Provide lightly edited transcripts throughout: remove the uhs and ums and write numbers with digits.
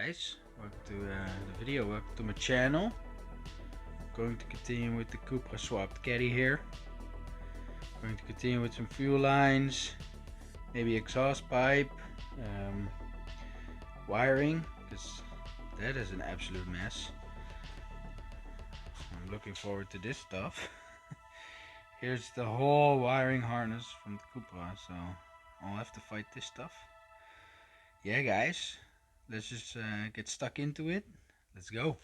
Guys, welcome to the video, welcome to my channel. Going to continue with the Cupra swapped caddy here. Going to continue with some fuel lines, maybe exhaust pipe, wiring, because that is an absolute mess. I'm looking forward to this stuff. Here's the whole wiring harness from the Cupra, so I'll have to fight this stuff. Yeah guys, let's just get stuck into it. Let's go.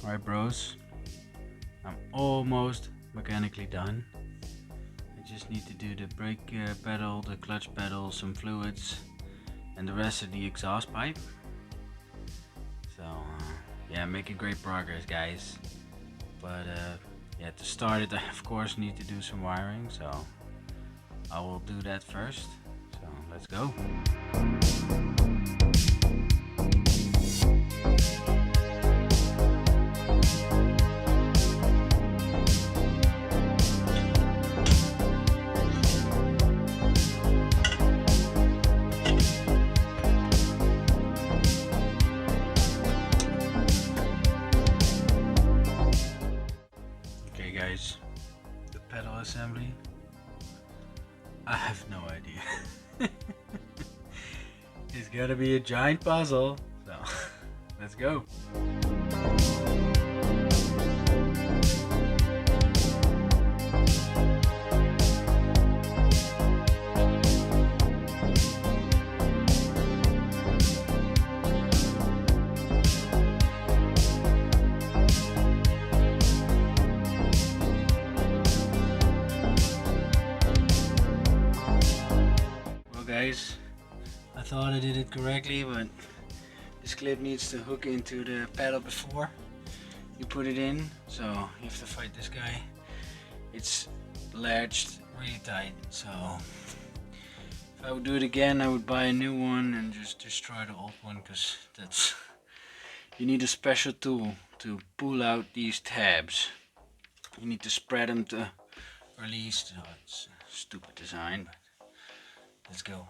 Alright bros, I'm almost mechanically done. I just need to do the brake pedal, the clutch pedal, some fluids and the rest of the exhaust pipe. So yeah, making great progress guys. But yeah, to start it I of course need to do some wiring, so I will do that first. So let's go. Guys, the pedal assembly, I have no idea. It's gonna be a giant puzzle, so let's go. Guys, I thought I did it correctly, but this clip needs to hook into the pedal before you put it in, so you have to fight this guy. It's latched really tight, so if I would do it again I would buy a new one and just destroy the old one, because that's, you need a special tool to pull out these tabs. You need to spread them to release. Oh, it's a stupid design, but let's go.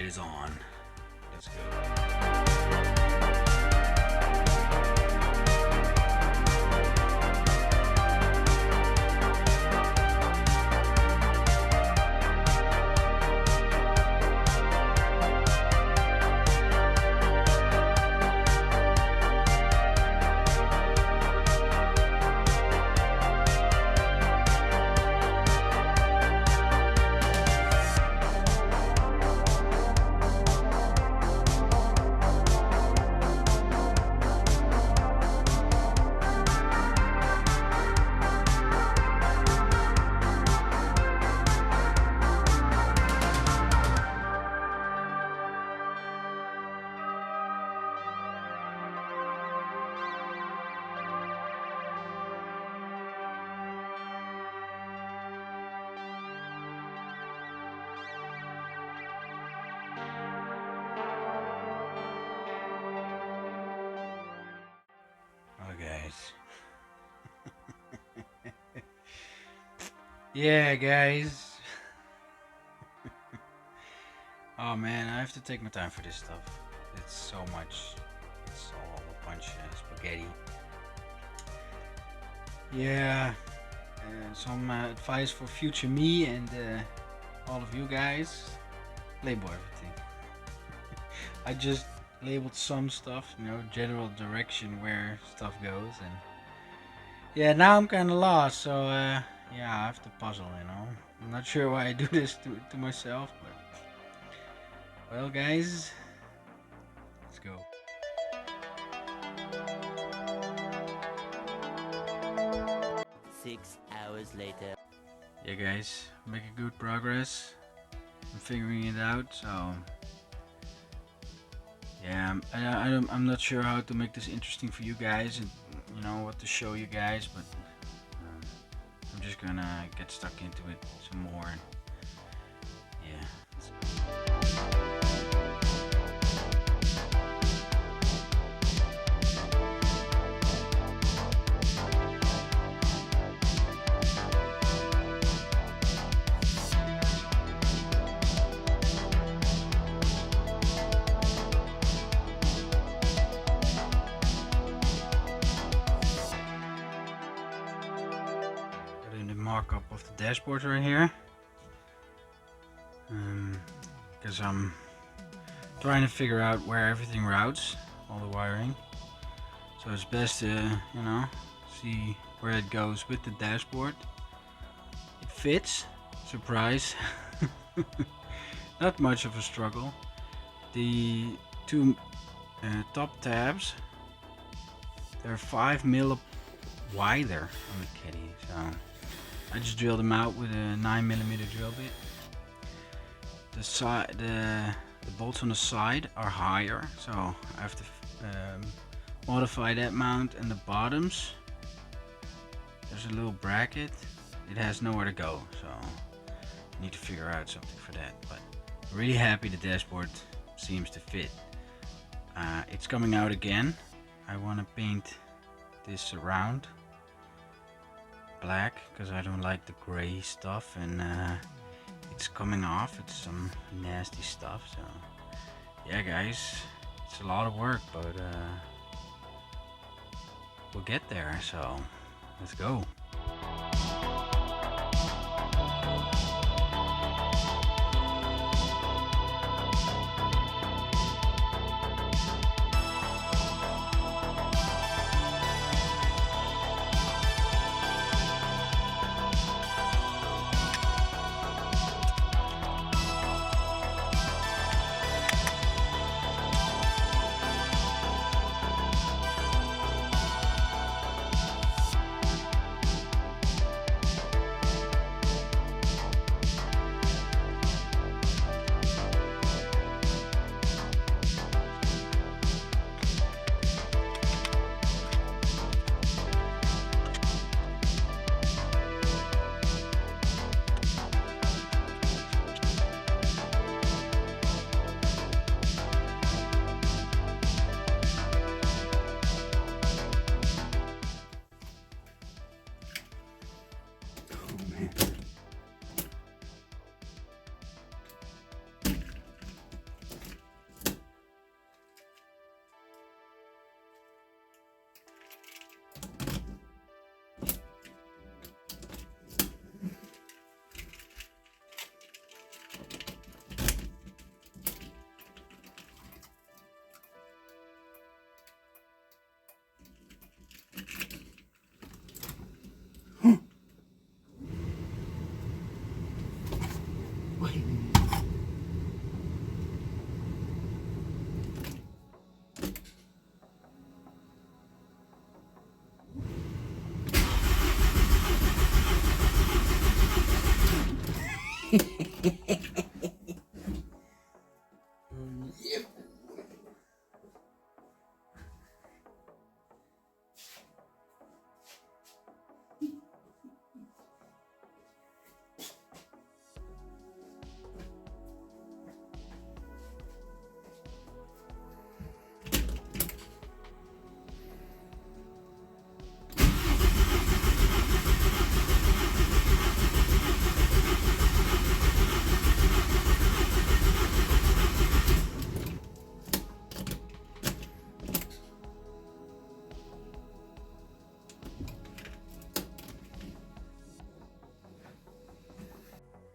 is on. Let's go. Guys. Yeah, guys. Oh man, I have to take my time for this stuff. It's so much. It's all a bunch of spaghetti. Yeah. Some advice for future me and all of you guys. Label everything. I just labeled some stuff, you know, general direction where stuff goes, and yeah, now I'm kind of lost, so yeah, I have to puzzle, you know. I'm not sure why I do this to myself, but well, guys, let's go. Six hours later. Yeah, guys, making good progress. I'm figuring it out, so yeah, I'm not sure how to make this interesting for you guys, and you know what to show you guys, but I'm just gonna get stuck into it some more. And yeah. Mock-up of the dashboard right here, because I'm trying to figure out where everything routes, all the wiring, so it's best to, you know, see where it goes with the dashboard. It fits, surprise. Not much of a struggle. The two top tabs, they're 5 mil wider on the Caddy, so I just drilled them out with a 9mm drill bit. The bolts on the side are higher, so I have to modify that mount, and the bottoms, there's a little bracket. It has nowhere to go, so I need to figure out something for that. But I'm really happy the dashboard seems to fit. It's coming out again. I want to paint this around black because I don't like the gray stuff, and it's coming off. It's some nasty stuff, so yeah, guys, it's a lot of work, but we'll get there, so let's go.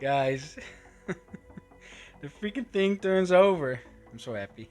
Guys, the freaking thing turns over. I'm so happy.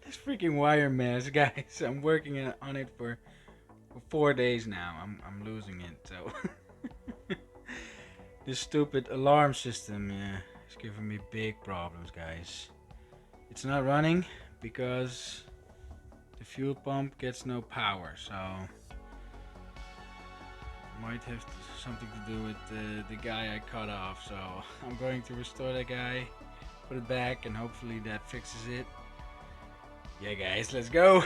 This freaking wire mesh, guys. I'm working on it for 4 days now. I'm losing it. So this stupid alarm system is giving me big problems, guys. It's not running because the fuel pump gets no power. So might have something to do with the guy I cut off. So I'm going to restore that guy, put it back, and hopefully that fixes it. Yeah, guys, let's go.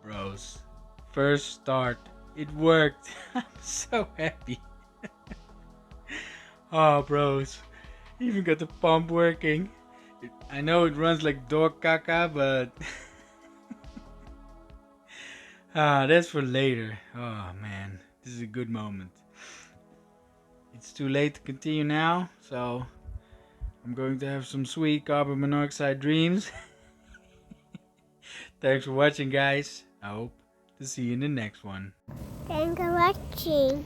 Bros, first start, it worked. I'm so happy. Oh, bros, even got the pump working. I know it runs like dog caca, but that's for later. Oh man, this is a good moment. It's too late to continue now, so I'm going to have some sweet carbon monoxide dreams. Thanks for watching, guys. I hope to see you in the next one. Thanks for watching.